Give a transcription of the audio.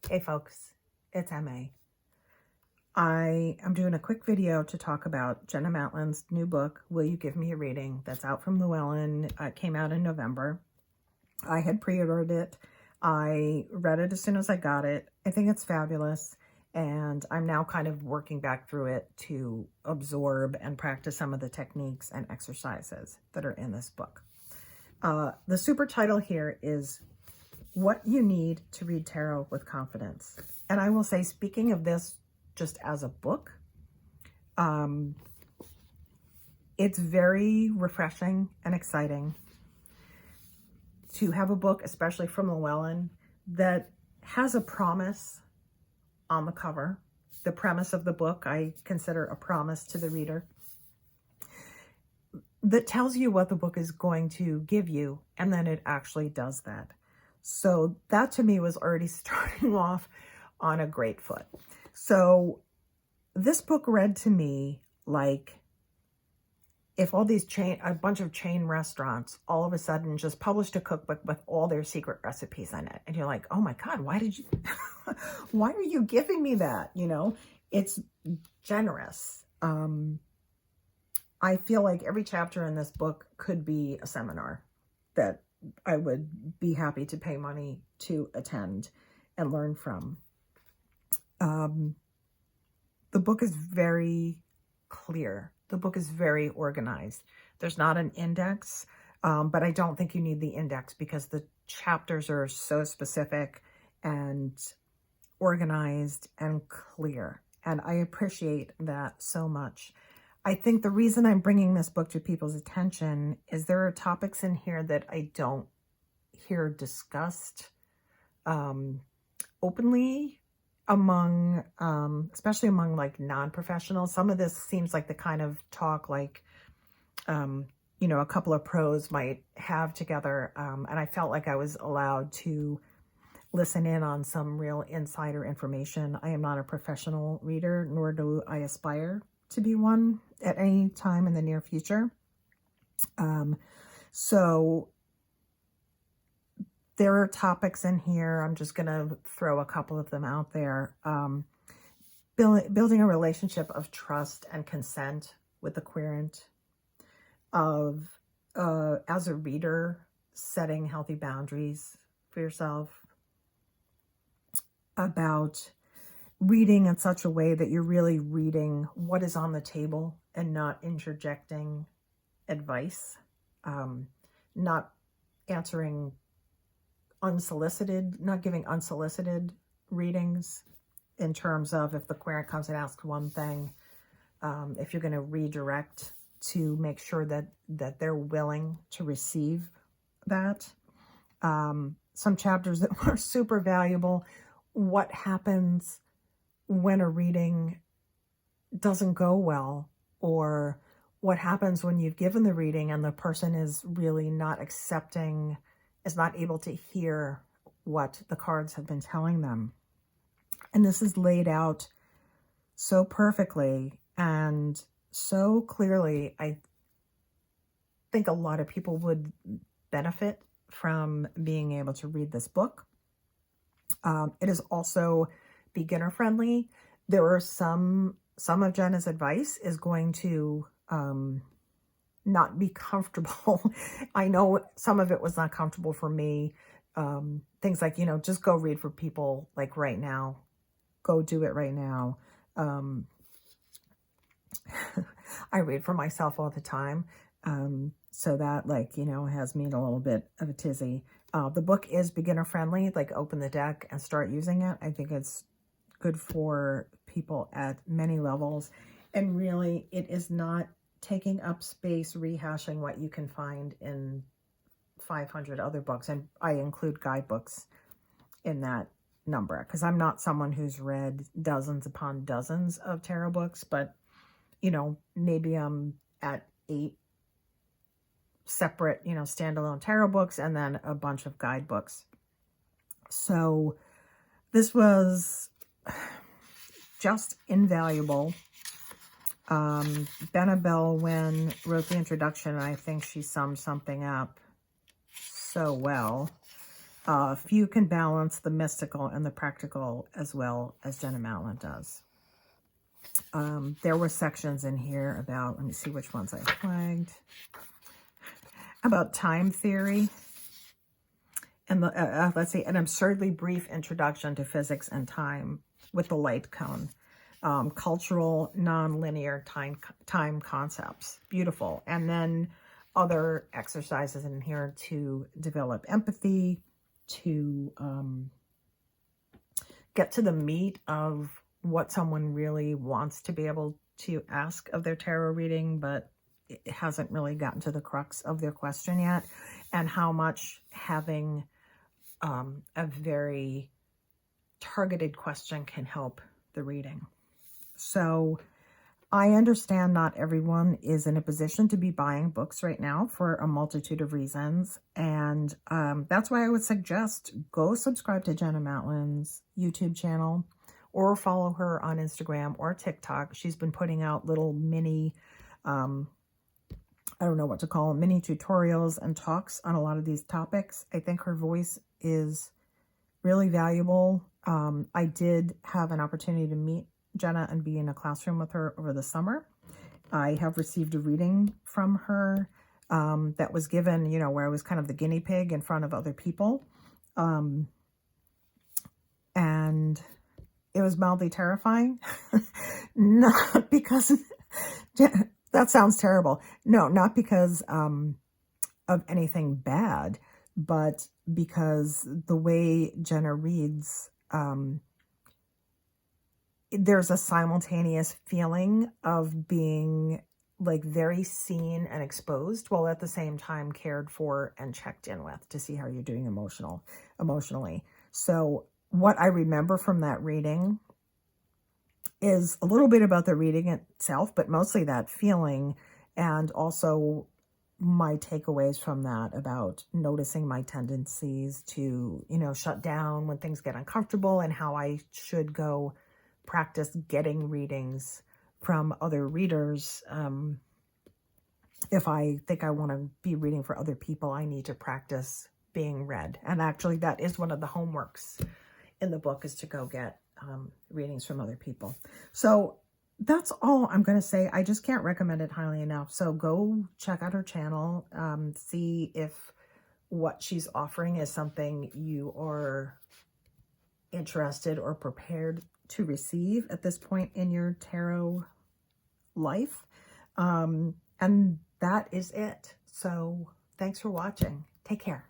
Hey folks, it's MA. I am doing a quick video to talk about Jenna Matlin's new book, Will You Give Me a Reading? That's out from Llewellyn. It came out in November. I had pre-ordered it. I read it as soon as I got it. I think it's fabulous. And I'm now kind of working back through it to absorb and practice some of the techniques and exercises that are in this book. The super title here is What You Need to Read Tarot with Confidence. And I will say, speaking of this just as a book, it's very refreshing and exciting to have a book, especially from Llewellyn, that has a promise on the cover. The premise of the book, I consider a promise to the reader, that tells you what the book is going to give you, and then it actually does that. So that to me was already starting off on a great foot. So this book read to me like if all these a bunch of chain restaurants all of a sudden just published a cookbook with all their secret recipes in it. And you're like, oh my God, why did you, why are you giving me that? You know, it's generous. I feel like every chapter in this book could be a seminar that I would be happy to pay money to attend and learn from. The book is very clear. The book is very organized. There's not an index, but I don't think you need the index because the chapters are so specific and organized and clear. And I appreciate that so much. I think the reason I'm bringing this book to people's attention is there are topics in here that I don't hear discussed openly among, especially among like non-professionals. Some of this seems like the kind of talk like, you know, a couple of pros might have together. And I felt like I was allowed to listen in on some real insider information. I am not a professional reader, nor do I aspire to be one at any time in the near future. So there are topics in here. I'm just going to throw a couple of them out there. Building a relationship of trust and consent with the querent, of as a reader, setting healthy boundaries for yourself, about reading in such a way that you're really reading what is on the table and not interjecting advice, not answering unsolicited, not giving unsolicited readings in terms of if the querent comes and asks one thing, if you're going to redirect to make sure that they're willing to receive that. Some chapters that were super valuable. What happens when a reading doesn't go well, or what happens when you've given the reading and the person is really not accepting, is not able to hear what the cards have been telling them. And this is laid out so perfectly and so clearly. I think a lot of people would benefit from being able to read this book. It is also beginner friendly. There are some of Jenna's advice is going to not be comfortable. I know some of it was not comfortable for me. Things like, you know, just go read for people like right now. Go do it right now. I read for myself all the time. So that, like, you know, has me in a little bit of a tizzy. The book is beginner friendly, like open the deck and start using it. I think it's good for people at many levels. And really, it is not taking up space, rehashing what you can find in 500 other books. And I include guidebooks in that number because I'm not someone who's read dozens upon dozens of tarot books, but, you know, maybe I'm at 8 separate, you know, standalone tarot books and then a bunch of guidebooks. So this was just invaluable. Benabel, when wrote the introduction, I think she summed something up so well. Few can balance the mystical and the practical as well as Jenna Matlin does. There were sections in here about, let me see which ones I flagged, about time theory. And let's see, an absurdly brief introduction to physics and time with the light cone. Cultural, non-linear time concepts. Beautiful. And then other exercises in here to develop empathy, to get to the meat of what someone really wants to be able to ask of their tarot reading, but it hasn't really gotten to the crux of their question yet, and how much having a very targeted question can help the reading. So I understand not everyone is in a position to be buying books right now for a multitude of reasons. And that's why I would suggest go subscribe to Jenna Matlin's YouTube channel or follow her on Instagram or TikTok. She's been putting out little mini, I don't know what to call them, mini tutorials and talks on a lot of these topics. I think her voice is really valuable. I did have an opportunity to meet Jenna and be in a classroom with her over the summer. I have received a reading from her that was given, you know, where I was kind of the guinea pig in front of other people. And it was mildly terrifying. Not because, that sounds terrible. No, not because of anything bad, but because the way Jenna reads, there's a simultaneous feeling of being like very seen and exposed, while at the same time cared for and checked in with to see how you're doing emotionally. So what I remember from that reading is a little bit about the reading itself, but mostly that feeling, and also my takeaways from that about noticing my tendencies to, you know, shut down when things get uncomfortable, and how I should go practice getting readings from other readers. If I think I want to be reading for other people, I need to practice being read. And actually that is one of the homeworks in the book, is to go get readings from other people. So that's all I'm going to say. I just can't recommend it highly enough. So go check out her channel, see if what she's offering is something you are interested or prepared to receive at this point in your tarot life. And that is it. So thanks for watching. Take care.